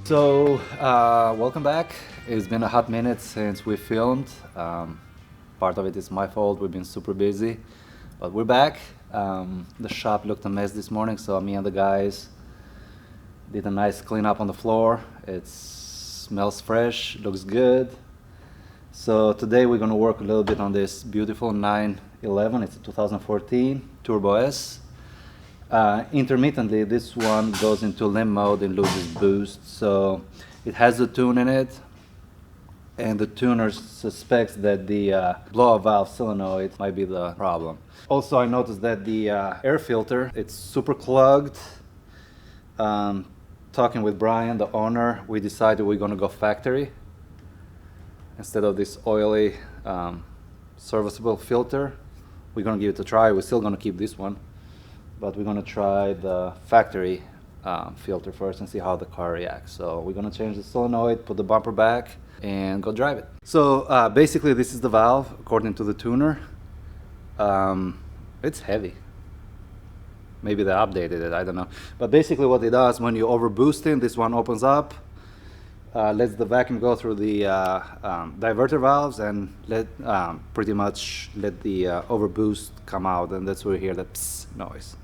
So, welcome back. It's been a hot minute since we filmed. Part of it is my fault, we've been super busy, but we're back. The shop looked a mess this morning, so me and the guys did a nice cleanup on the floor. It smells fresh, looks good. So today we're gonna work a little bit on this beautiful 911. It's a 2014 Turbo S. Intermittently, this one goes into limp mode and loses boost. So it has the tune in it, and the tuner suspects that the blow-off valve solenoid might be the problem. Also, I noticed that the air filter, it's super clogged. Talking with Brian, the owner, we decided we're gonna go factory instead of this oily serviceable filter. We're gonna give it a try. We're still gonna keep this one, but we're gonna try the factory filter first and see how the car reacts. So we're gonna change the solenoid, put the bumper back, and go drive it. So basically this is the valve according to the tuner. It's heavy. Maybe they updated it, I don't know. But basically what it does, when you overboost it, this one opens up, lets the vacuum go through the diverter valves and pretty much let the overboost come out, and that's where you hear the psst noise.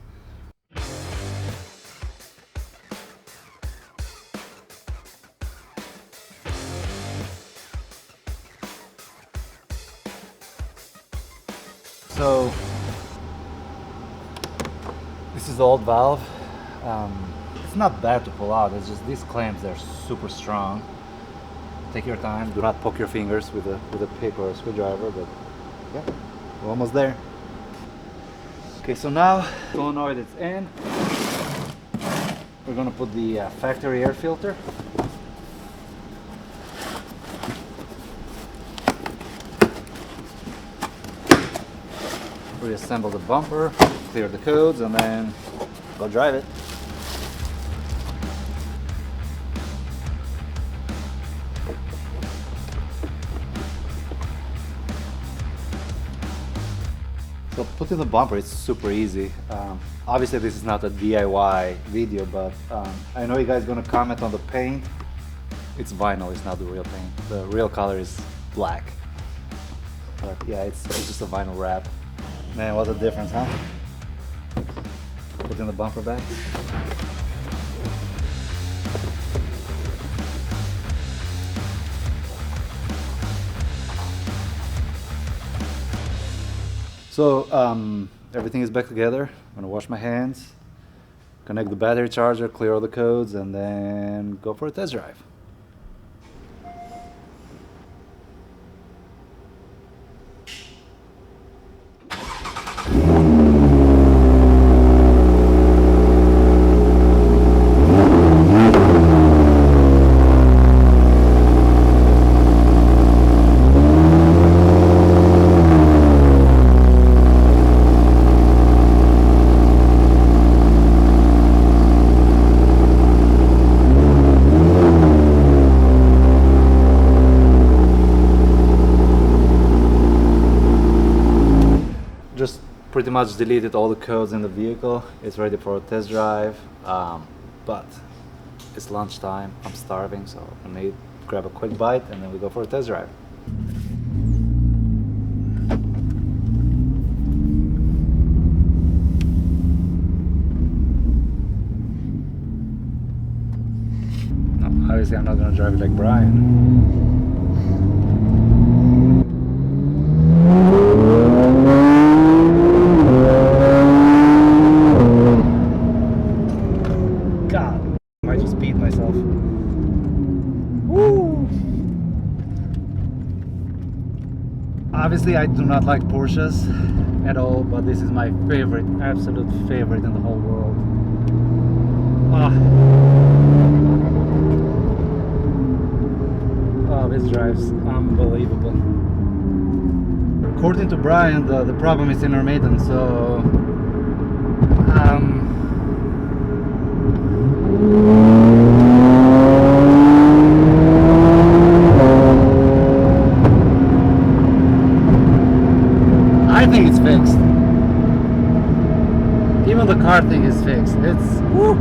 So this is the old valve. It's not bad to pull out, it's just these clamps, they're super strong. Take your time, do not poke your fingers with a pick or a screwdriver, but yeah, we're almost there. Okay, so now solenoid is in. We're gonna put the factory air filter. Reassemble the bumper, clear the codes, and then go drive it. So putting the bumper is super easy. Obviously this is not a DIY video, but I know you guys are gonna comment on the paint. It's vinyl, it's not the real paint. The real color is black. But yeah, it's just a vinyl wrap. Man, what a difference, huh? Putting the bumper back. So everything is back together. I'm gonna wash my hands, connect the battery charger, clear all the codes, and then go for a test drive. Pretty much deleted all the codes in the vehicle. It's ready for a test drive, but it's lunchtime. I'm starving, so I need to grab a quick bite and then we go for a test drive. No, obviously I'm not gonna drive it like Brian. Obviously I do not like Porsches at all, but this is my favorite, absolute favorite in the whole world. Oh, this drives unbelievable. According to Brian, the problem is intermittent, so I think it's fixed. Even the car thing is fixed. It's woo.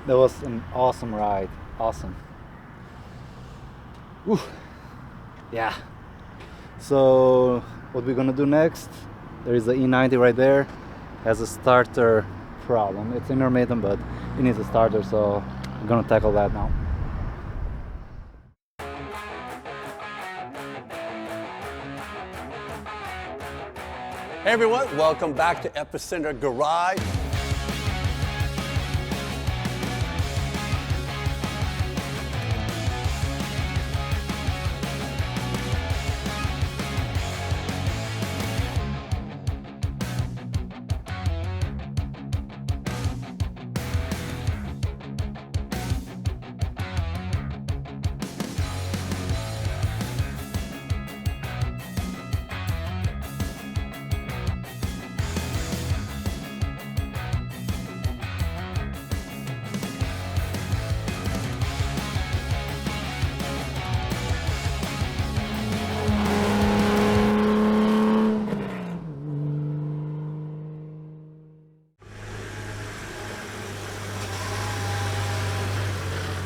That was an awesome ride. Awesome. Whew. Yeah. So what we're gonna do next, there is the E90 right there. Has a starter problem. It's intermittent, but it needs a starter, so I'm gonna tackle that now. Hey everyone, welcome back to Epicenter Garage.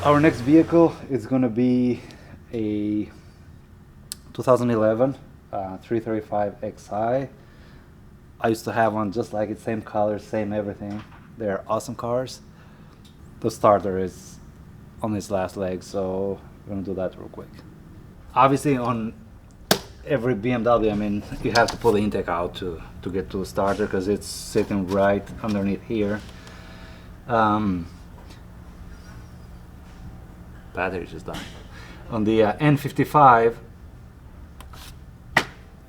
Our next vehicle is going to be a 2011 335 Xi. I used to have one just like it, same color, same everything. They're awesome cars. The starter is on its last leg, so we're going to do that real quick. Obviously on every BMW, I mean, you have to pull the intake out to get to the starter because it's sitting right underneath here. Battery just died. On the N55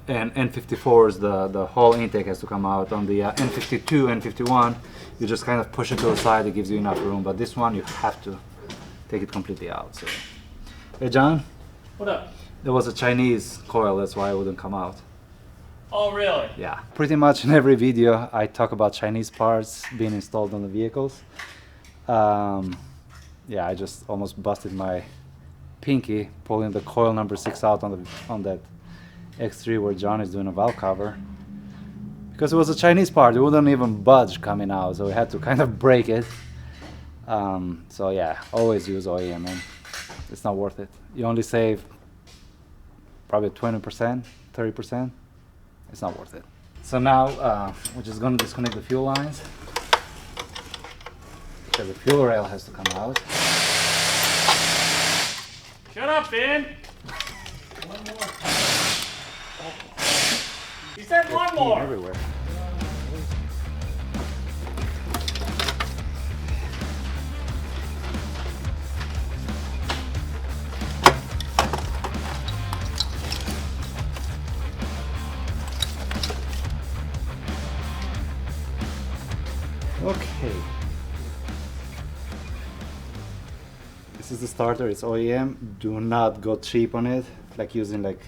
and N54s, the whole intake has to come out. On the N52, N51, you just kind of push it to the side, it gives you enough room. But this one, you have to take it completely out. So, hey John? What up? There was a Chinese coil, that's why it wouldn't come out. Oh, really? Yeah. Pretty much in every video, I talk about Chinese parts being installed on the vehicles. Yeah, I just almost busted my pinky pulling the coil number 6 out on that X3 where John is doing a valve cover. Because it was a Chinese part, it wouldn't even budge coming out, so we had to kind of break it. So yeah, always use OEM, man. It's not worth it. You only save probably 20%, 30%. It's not worth it. So now we're just going to disconnect the fuel lines. Because the fuel rail has to come out. Shut up, Ben! One more. He said one more! Everywhere. Okay. This is the starter, it's OEM. Do not go cheap on it, like using like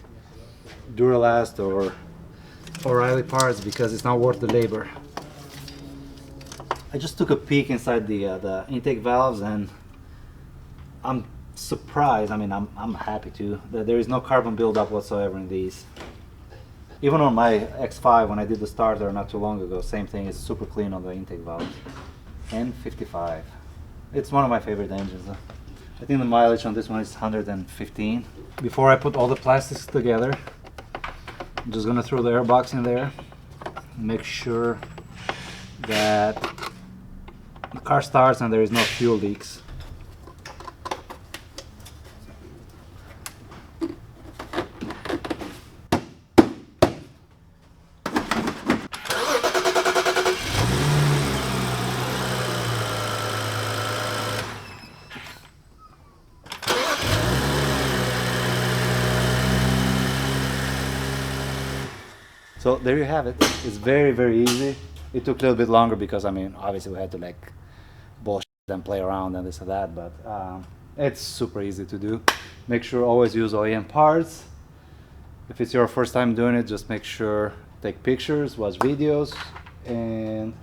Duralast or O'Reilly parts, because it's not worth the labor. I just took a peek inside the intake valves and I'm surprised, I mean I'm happy too, that there is no carbon buildup whatsoever in these. Even on my X5 when I did the starter not too long ago, same thing, it's super clean on the intake valves. N55. It's one of my favorite engines. I think the mileage on this one is 115. Before I put all the plastics together, I'm just gonna throw the air box in there. Make sure that the car starts and there is no fuel leaks. So there you have it. It's very, very easy. It took a little bit longer because, I mean, obviously we had to like bullshit and play around and this and that, but it's super easy to do. Make sure always use OEM parts. If it's your first time doing it, just make sure take pictures, watch videos, and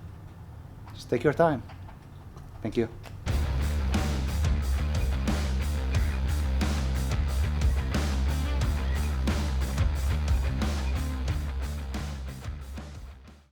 just take your time. Thank you.